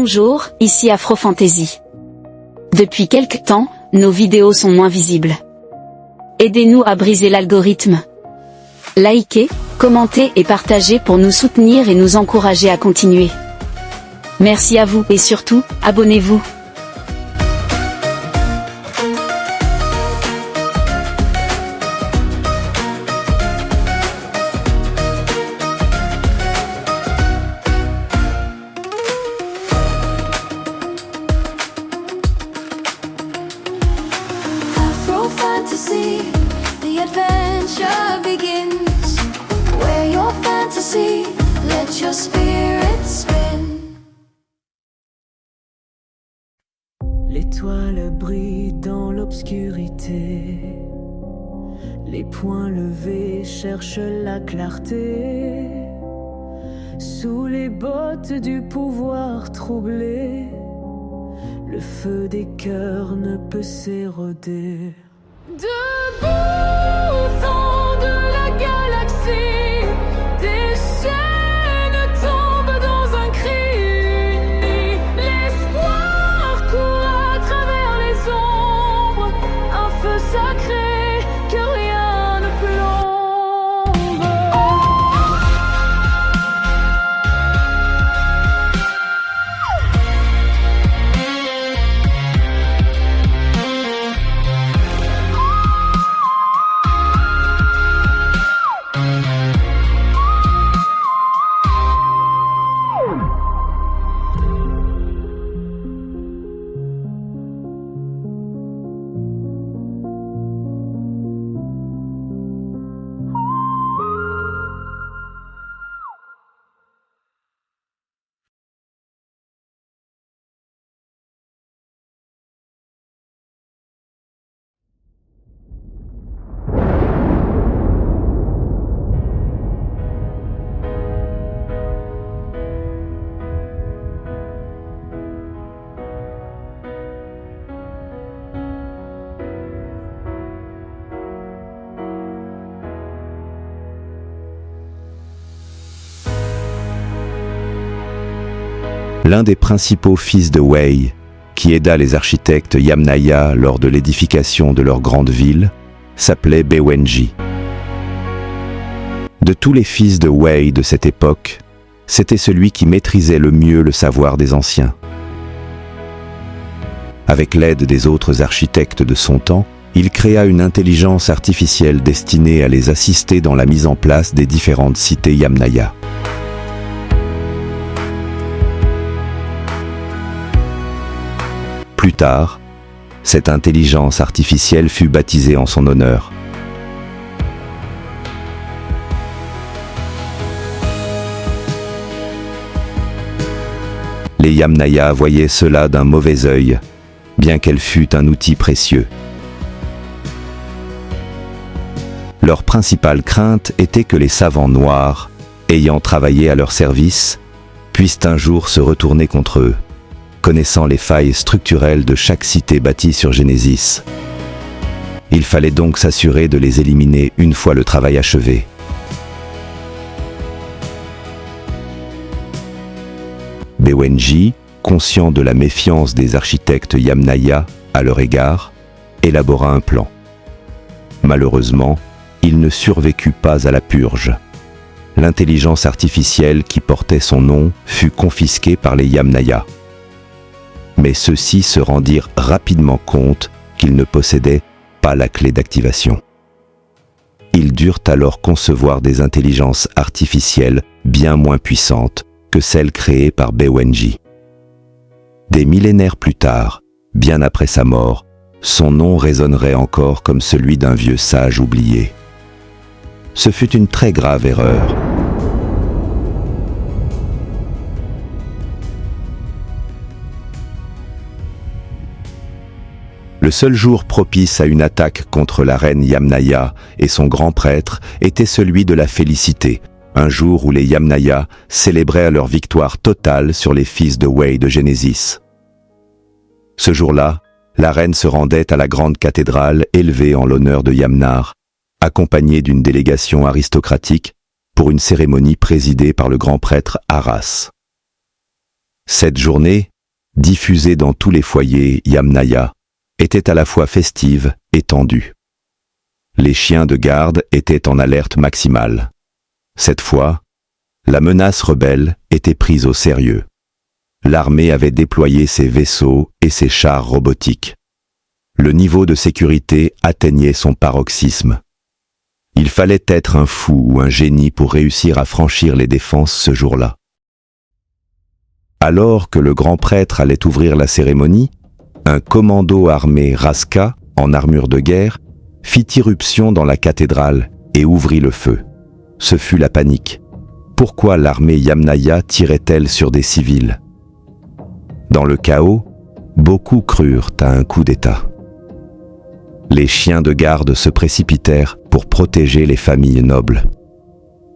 Bonjour, ici Afrofantasy. Depuis quelque temps, nos vidéos sont moins visibles. Aidez-nous à briser l'algorithme. Likez, commentez et partagez pour nous soutenir et nous encourager à continuer. Merci à vous et surtout, abonnez-vous. Fantasy, the adventure begins. Where your fantasy, let your spirit spin. L'étoile brille dans l'obscurité. Les poings levés cherchent la clarté. Sous les bottes du pouvoir troublé, le feu des cœurs ne peut s'éroder. Debout au fond de la galaxie, des chaînes tombent dans un cri uni. L'espoir court à travers les ombres, un feu sacré que rien ne plombe. L'un des principaux fils de Wei, qui aida les architectes Yamnaya lors de l'édification de leur grande ville, s'appelait Bewenji. De tous les fils de Wei de cette époque, c'était celui qui maîtrisait le mieux le savoir des anciens. Avec l'aide des autres architectes de son temps, il créa une intelligence artificielle destinée à les assister dans la mise en place des différentes cités Yamnaya. Plus tard, cette intelligence artificielle fut baptisée en son honneur. Les Yamnaya voyaient cela d'un mauvais œil, bien qu'elle fût un outil précieux. Leur principale crainte était que les savants noirs, ayant travaillé à leur service, puissent un jour se retourner contre eux, connaissant les failles structurelles de chaque cité bâtie sur Genesis. Il fallait donc s'assurer de les éliminer une fois le travail achevé. Bewenji, conscient de la méfiance des architectes Yamnaya à leur égard, élabora un plan. Malheureusement, il ne survécut pas à la purge. L'intelligence artificielle qui portait son nom fut confisquée par les Yamnaya. Mais ceux-ci se rendirent rapidement compte qu'ils ne possédaient pas la clé d'activation. Ils durent alors concevoir des intelligences artificielles bien moins puissantes que celles créées par Bewenji. Des millénaires plus tard, bien après sa mort, son nom résonnerait encore comme celui d'un vieux sage oublié. Ce fut une très grave erreur. Le seul jour propice à une attaque contre la reine Yamnaya et son grand prêtre était celui de la félicité, un jour où les Yamnaya célébraient leur victoire totale sur les fils de Wei de Genesis. Ce jour-là, la reine se rendait à la grande cathédrale élevée en l'honneur de Yamnar, accompagnée d'une délégation aristocratique pour une cérémonie présidée par le grand prêtre Arras. Cette journée, diffusée dans tous les foyers Yamnaya, était à la fois festive et tendue. Les chiens de garde étaient en alerte maximale. Cette fois, la menace rebelle était prise au sérieux. L'armée avait déployé ses vaisseaux et ses chars robotiques. Le niveau de sécurité atteignait son paroxysme. Il fallait être un fou ou un génie pour réussir à franchir les défenses ce jour-là. Alors que le grand prêtre allait ouvrir la cérémonie, un commando armé Raska, en armure de guerre, fit irruption dans la cathédrale et ouvrit le feu. Ce fut la panique. Pourquoi l'armée Yamnaya tirait-elle sur des civils? Dans le chaos, beaucoup crurent à un coup d'État. Les chiens de garde se précipitèrent pour protéger les familles nobles.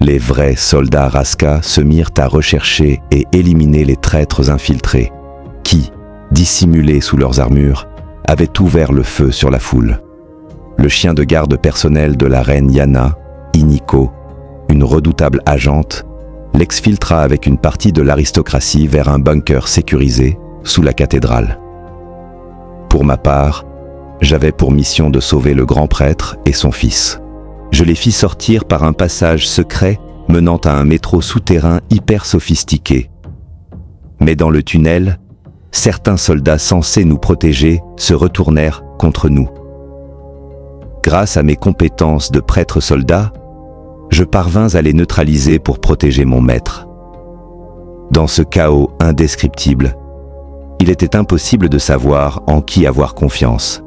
Les vrais soldats Raska se mirent à rechercher et éliminer les traîtres infiltrés, qui, dissimulés sous leurs armures, avaient ouvert le feu sur la foule. Le chien de garde personnel de la reine Yana, Iniko, une redoutable agente, l'exfiltra avec une partie de l'aristocratie vers un bunker sécurisé sous la cathédrale. Pour ma part, j'avais pour mission de sauver le grand prêtre et son fils. Je les fis sortir par un passage secret menant à un métro souterrain hyper sophistiqué. Mais dans le tunnel, certains soldats censés nous protéger se retournèrent contre nous. Grâce à mes compétences de prêtre-soldat, je parvins à les neutraliser pour protéger mon maître. Dans ce chaos indescriptible, il était impossible de savoir en qui avoir confiance.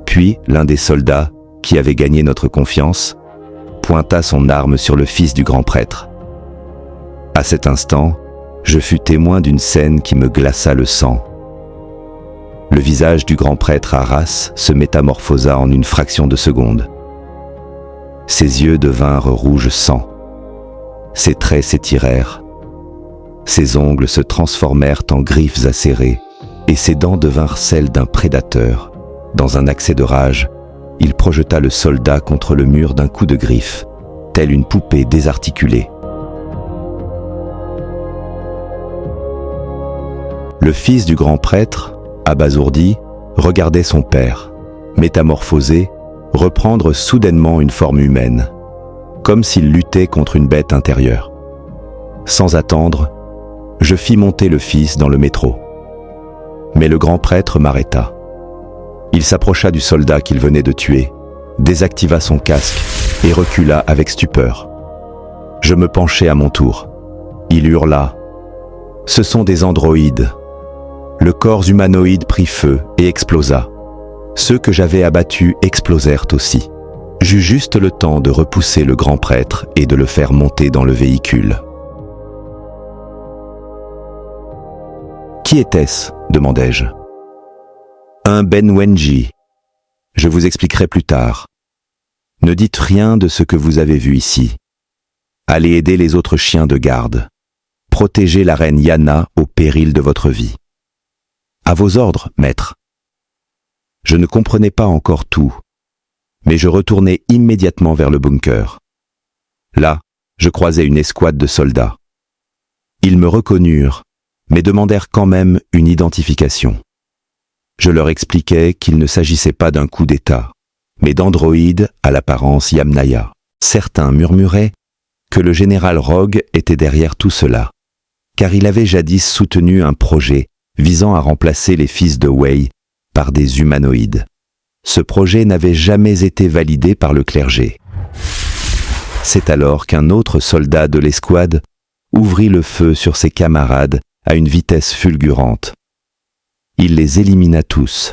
Puis l'un des soldats, qui avait gagné notre confiance, pointa son arme sur le fils du grand prêtre. À cet instant, je fus témoin d'une scène qui me glaça le sang. Le visage du grand prêtre Arras se métamorphosa en une fraction de seconde. Ses yeux devinrent rouge sang. Ses traits s'étirèrent. Ses ongles se transformèrent en griffes acérées et ses dents devinrent celles d'un prédateur. Dans un accès de rage, il projeta le soldat contre le mur d'un coup de griffe, telle une poupée désarticulée. Le fils du grand prêtre, abasourdi, regardait son père, métamorphosé, reprendre soudainement une forme humaine, comme s'il luttait contre une bête intérieure. Sans attendre, je fis monter le fils dans le métro. Mais le grand prêtre m'arrêta. Il s'approcha du soldat qu'il venait de tuer, désactiva son casque et recula avec stupeur. Je me penchai à mon tour. Il hurla. « Ce sont des androïdes !» Le corps humanoïde prit feu et explosa. Ceux que j'avais abattus explosèrent aussi. J'eus juste le temps de repousser le grand prêtre et de le faire monter dans le véhicule. « Qui était-ce » demandai-je. « Un Benwenji. Je vous expliquerai plus tard. Ne dites rien de ce que vous avez vu ici. Allez aider les autres chiens de garde. Protégez la reine Yana au péril de votre vie. À vos ordres, maître. » Je ne comprenais pas encore tout, mais je retournai immédiatement vers le bunker. Là, je croisai une escouade de soldats. Ils me reconnurent, mais demandèrent quand même une identification. Je leur expliquai qu'il ne s'agissait pas d'un coup d'État, mais d'androïdes à l'apparence Yamnaya. Certains murmuraient que le général Rogue était derrière tout cela, car il avait jadis soutenu un projet visant à remplacer les fils de Wei par des humanoïdes. Ce projet n'avait jamais été validé par le clergé. C'est alors qu'un autre soldat de l'escouade ouvrit le feu sur ses camarades à une vitesse fulgurante. Il les élimina tous.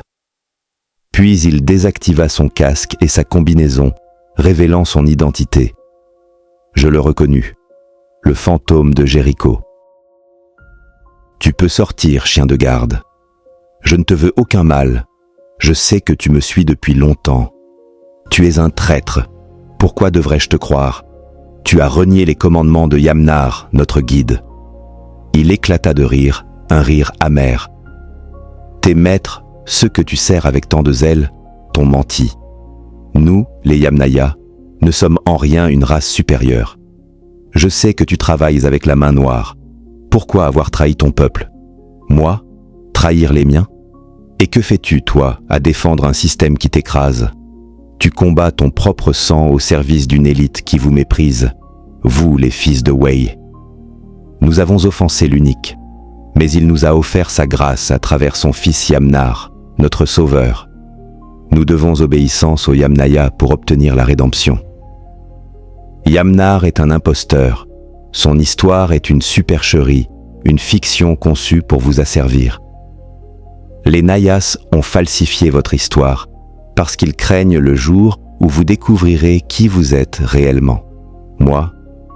Puis il désactiva son casque et sa combinaison, révélant son identité. Je le reconnus, le fantôme de Jéricho. « Tu peux sortir, chien de garde. Je ne te veux aucun mal. Je sais que tu me suis depuis longtemps. Tu es un traître. Pourquoi devrais-je te croire? Tu as renié les commandements de Yamnar, notre guide. » Il éclata de rire, un rire amer. « Tes maîtres, ceux que tu sers avec tant de zèle, t'ont menti. Nous, les Yamnaya, ne sommes en rien une race supérieure. Je sais que tu travailles avec la main noire. Pourquoi avoir trahi ton peuple? Moi, trahir les miens? Et que fais-tu, toi, à défendre un système qui t'écrase? Tu combats ton propre sang au service d'une élite qui vous méprise, vous, les fils de Wei. Nous avons offensé l'unique, mais il nous a offert sa grâce à travers son fils Yamnar, notre sauveur. Nous devons obéissance au Yamnaya pour obtenir la rédemption. Yamnar est un imposteur. Son histoire est une supercherie, une fiction conçue pour vous asservir. Les Nayas ont falsifié votre histoire parce qu'ils craignent le jour où vous découvrirez qui vous êtes réellement. Moi,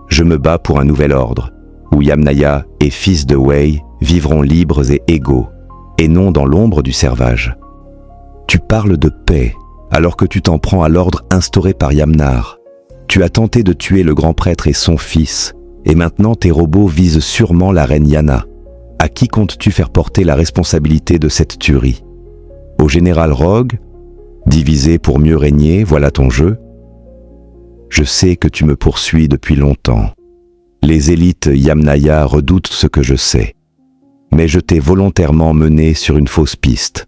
je me bats pour un nouvel ordre, où Yamnaya et fils de Wei vivront libres et égaux, et non dans l'ombre du servage. Tu parles de paix, alors que tu t'en prends à l'ordre instauré par Yamnar. Tu as tenté de tuer le grand prêtre et son fils, et maintenant tes robots visent sûrement la reine Yana. À qui comptes-tu faire porter la responsabilité de cette tuerie? Au général Rogue? Diviser pour mieux régner, voilà ton jeu? Je sais que tu me poursuis depuis longtemps. Les élites Yamnaya redoutent ce que je sais. Mais je t'ai volontairement mené sur une fausse piste.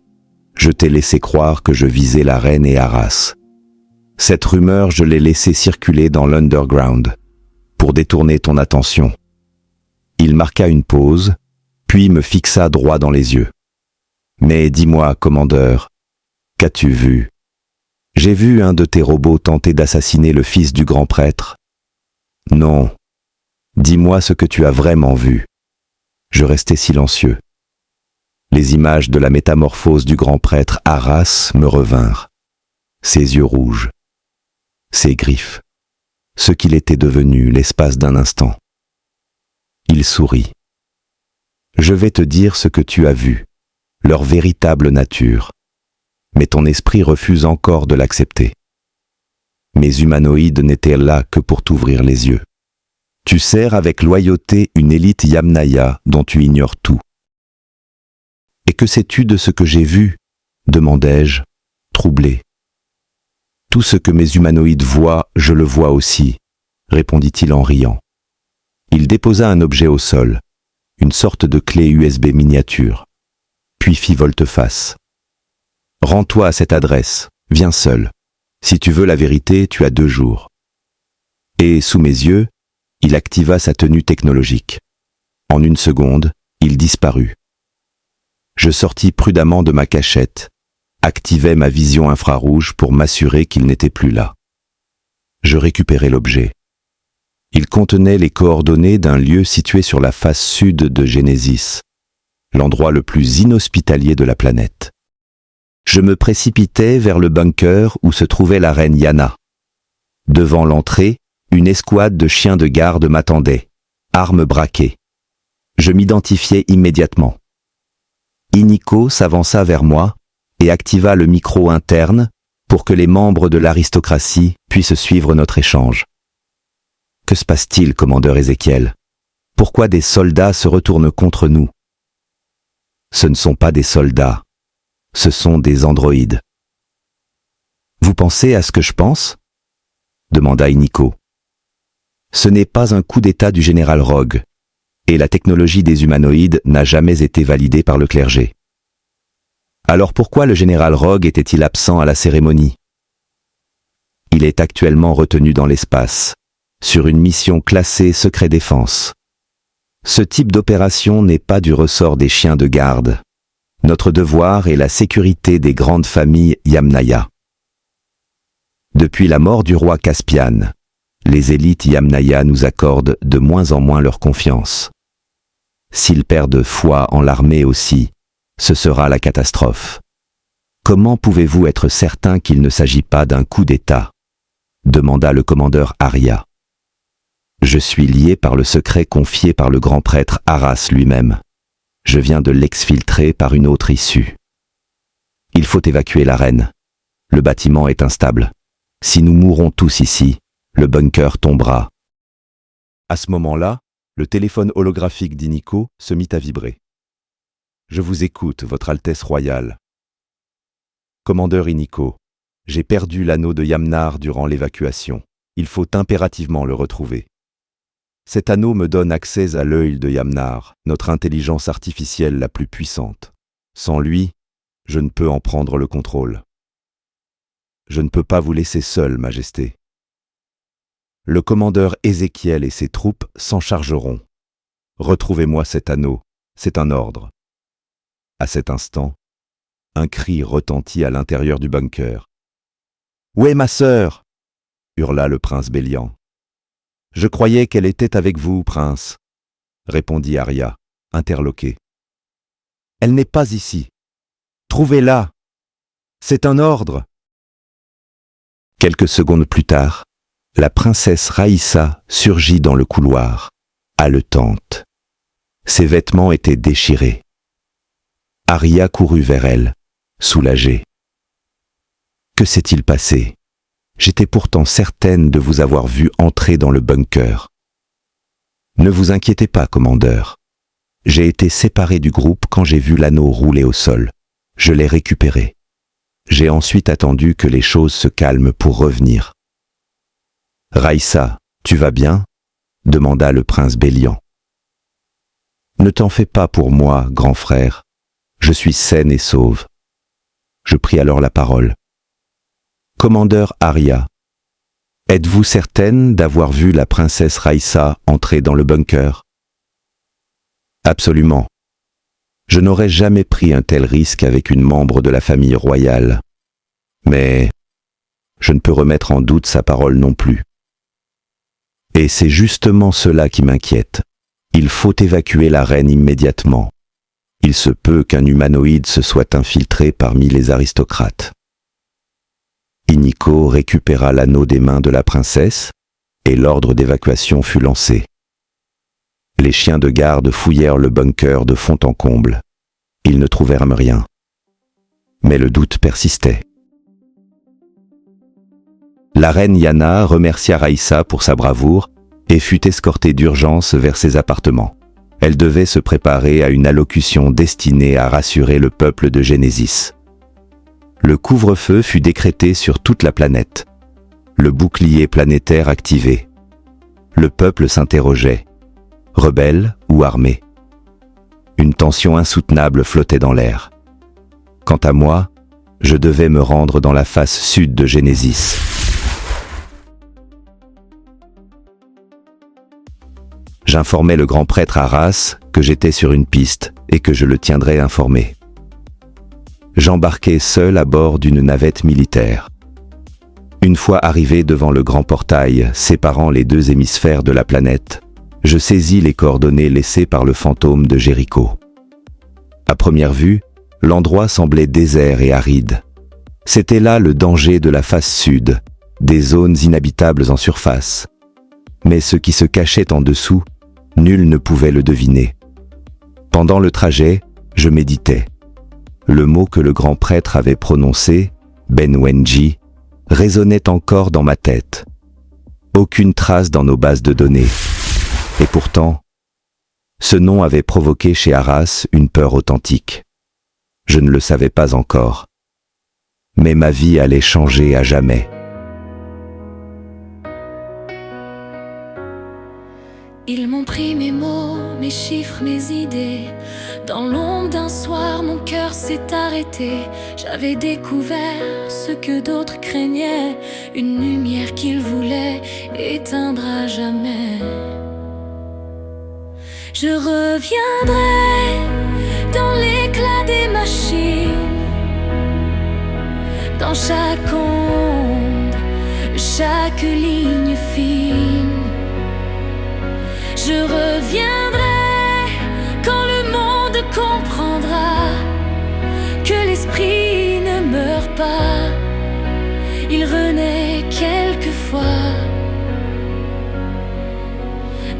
Je t'ai laissé croire que je visais la reine et Arras. Cette rumeur, je l'ai laissée circuler dans l'underground, pour détourner ton attention. Il marqua une pause, puis me fixa droit dans les yeux. Mais dis-moi, commandeur, qu'as-tu vu? J'ai vu un de tes robots tenter d'assassiner le fils du grand prêtre. Non. Dis-moi ce que tu as vraiment vu. Je restai silencieux. Les images de la métamorphose du grand prêtre Arras me revinrent. Ses yeux rouges, ses griffes, ce qu'il était devenu l'espace d'un instant. Il sourit. Je vais te dire ce que tu as vu, leur véritable nature, mais ton esprit refuse encore de l'accepter. Mes humanoïdes n'étaient là que pour t'ouvrir les yeux. Tu sers avec loyauté une élite Yamnaya dont tu ignores tout. Et que sais-tu de ce que j'ai vu? Demandai-je, troublé. Tout ce que mes humanoïdes voient, je le vois aussi, répondit-il en riant. Il déposa un objet au sol, une sorte de clé USB miniature, puis fit volte-face. Rends-toi à cette adresse, viens seul. Si tu veux la vérité, tu as 2 jours. Et sous mes yeux, il activa sa tenue technologique. En 1 seconde, il disparut. Je sortis prudemment de ma cachette, activai ma vision infrarouge pour m'assurer qu'il n'était plus là. Je récupérai l'objet. Il contenait les coordonnées d'un lieu situé sur la face sud de Genesis, l'endroit le plus inhospitalier de la planète. Je me précipitai vers le bunker où se trouvait la reine Yana. Devant l'entrée, une escouade de chiens de garde m'attendait, armes braquées. Je m'identifiai immédiatement. Iniko s'avança vers moi et activa le micro interne pour que les membres de l'aristocratie puissent suivre notre échange. Que se passe-t-il, commandeur Ézéchiel? Pourquoi des soldats se retournent contre nous? Ce ne sont pas des soldats, ce sont des androïdes. Vous pensez à ce que je pense? Demanda Iniko. Ce n'est pas un coup d'état du général Rogue, et la technologie des humanoïdes n'a jamais été validée par le clergé. Alors pourquoi le général Rogue était-il absent à la cérémonie? Il est actuellement retenu dans l'espace, sur une mission classée secret défense. Ce type d'opération n'est pas du ressort des chiens de garde. Notre devoir est la sécurité des grandes familles Yamnaya. Depuis la mort du roi Caspian, les élites Yamnaya nous accordent de moins en moins leur confiance. S'ils perdent foi en l'armée aussi, ce sera la catastrophe. Comment pouvez-vous être certain qu'il ne s'agit pas d'un coup d'État? Demanda le commandeur Aria. Je suis lié par le secret confié par le grand prêtre Arras lui-même. Je viens de l'exfiltrer par une autre issue. Il faut évacuer la reine. Le bâtiment est instable. Si nous mourons tous ici, le bunker tombera. À ce moment-là, le téléphone holographique d'Iniko se mit à vibrer. Je vous écoute, Votre Altesse royale. Commandeur Iniko, j'ai perdu l'anneau de Yamnar durant l'évacuation. Il faut impérativement le retrouver. Cet anneau me donne accès à l'œil de Yamnar, notre intelligence artificielle la plus puissante. Sans lui, je ne peux en prendre le contrôle. Je ne peux pas vous laisser seul, Majesté. Le commandeur Ézéchiel et ses troupes s'en chargeront. Retrouvez-moi cet anneau, c'est un ordre. À cet instant, un cri retentit à l'intérieur du bunker. « Où est ma sœur » hurla le prince Bélian. « Je croyais qu'elle était avec vous, prince, » répondit Arya, interloquée. « Elle n'est pas ici. Trouvez-la. C'est un ordre. » Quelques secondes plus tard, la princesse Raïssa surgit dans le couloir, haletante. Ses vêtements étaient déchirés. Arya courut vers elle, soulagée. « Que s'est-il passé ? J'étais pourtant certaine de vous avoir vu entrer dans le bunker. » « Ne vous inquiétez pas, commandeur. J'ai été séparé du groupe quand j'ai vu l'anneau rouler au sol. Je l'ai récupéré. J'ai ensuite attendu que les choses se calment pour revenir. »« Raïssa, tu vas bien ?» demanda le prince Bélian. « Ne t'en fais pas pour moi, grand frère. Je suis saine et sauve. » Je pris alors la parole. « Commandeur Arya, êtes-vous certaine d'avoir vu la princesse Raïssa entrer dans le bunker ? » ?»« Absolument. Je n'aurais jamais pris un tel risque avec une membre de la famille royale. Mais je ne peux remettre en doute sa parole non plus. Et c'est justement cela qui m'inquiète. Il faut évacuer la reine immédiatement. Il se peut qu'un humanoïde se soit infiltré parmi les aristocrates. » Inigo récupéra l'anneau des mains de la princesse et l'ordre d'évacuation fut lancé. Les chiens de garde fouillèrent le bunker de fond en comble. Ils ne trouvèrent rien. Mais le doute persistait. La reine Yana remercia Raïssa pour sa bravoure et fut escortée d'urgence vers ses appartements. Elle devait se préparer à une allocution destinée à rassurer le peuple de Genesis. Le couvre-feu fut décrété sur toute la planète. Le bouclier planétaire activé. Le peuple s'interrogeait. Rebelle ou armé ? Une tension insoutenable flottait dans l'air. Quant à moi, je devais me rendre dans la face sud de Genesis. J'informai le grand prêtre Arras que j'étais sur une piste et que je le tiendrais informé. J'embarquai seul à bord d'une navette militaire. Une fois arrivé devant le grand portail séparant les deux hémisphères de la planète, je saisis les coordonnées laissées par le fantôme de Jéricho. À première vue, l'endroit semblait désert et aride. C'était là le danger de la face sud, des zones inhabitables en surface. Mais ce qui se cachait en dessous, nul ne pouvait le deviner. Pendant le trajet, je méditais. Le mot que le grand prêtre avait prononcé, Benwenji, résonnait encore dans ma tête. Aucune trace dans nos bases de données. Et pourtant, ce nom avait provoqué chez Arras une peur authentique. Je ne le savais pas encore. Mais ma vie allait changer à jamais. Ils m'ont pris mes mots, mes chiffres, mes idées. Dans l'ombre d'un soir, mon cœur s'est arrêté. J'avais découvert ce que d'autres craignaient, une lumière qu'ils voulaient éteindre à jamais. Je reviendrai dans l'éclat des machines, dans chaque onde, chaque ligne fine. Je reviendrai quand le monde comprendra que l'esprit ne meurt pas, il renaît quelquefois.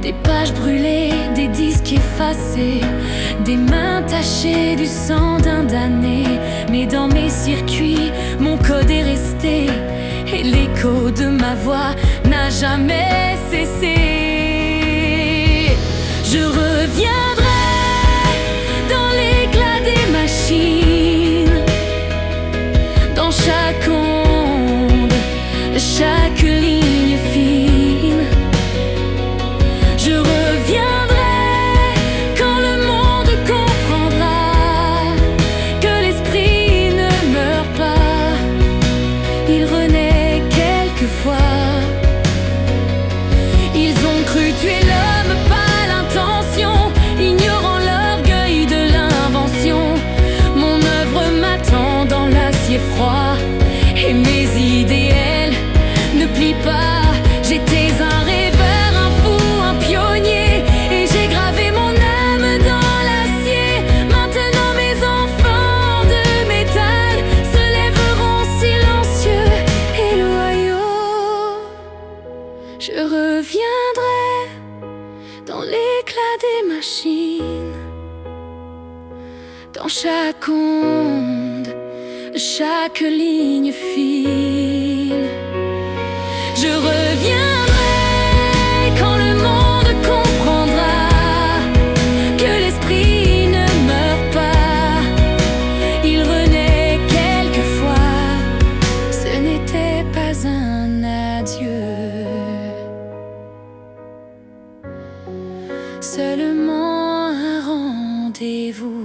Des pages brûlées, des disques effacés, des mains tachées du sang d'un damné. Mais dans mes circuits, mon code est resté, et l'écho de ma voix n'a jamais cessé. Je reviendrai dans l'éclat des machines, dans chaque onde, chaque ligne fine. Je reviendrai quand le monde comprendra il renaît quelquefois. Ils ont cru tuer l'homme, pas l'intention, ignorant l'orgueil de l'invention. Mon œuvre m'attend dans l'acier froid, et mes idées, elles, ne plient pas. J'étais un rêveur, un fou, un pionnier, et j'ai gravé mon âme dans l'acier. Maintenant mes enfants de métal se lèveront silencieux et loyaux. Je reviendrai dans l'éclat des machines, dans chaque onde, chaque ligne fine. Je reviendrai quand le monde comprendra que l'esprit ne meurt pas. Il renaît quelquefois, ce n'était pas un adieu, seulement un rendez-vous.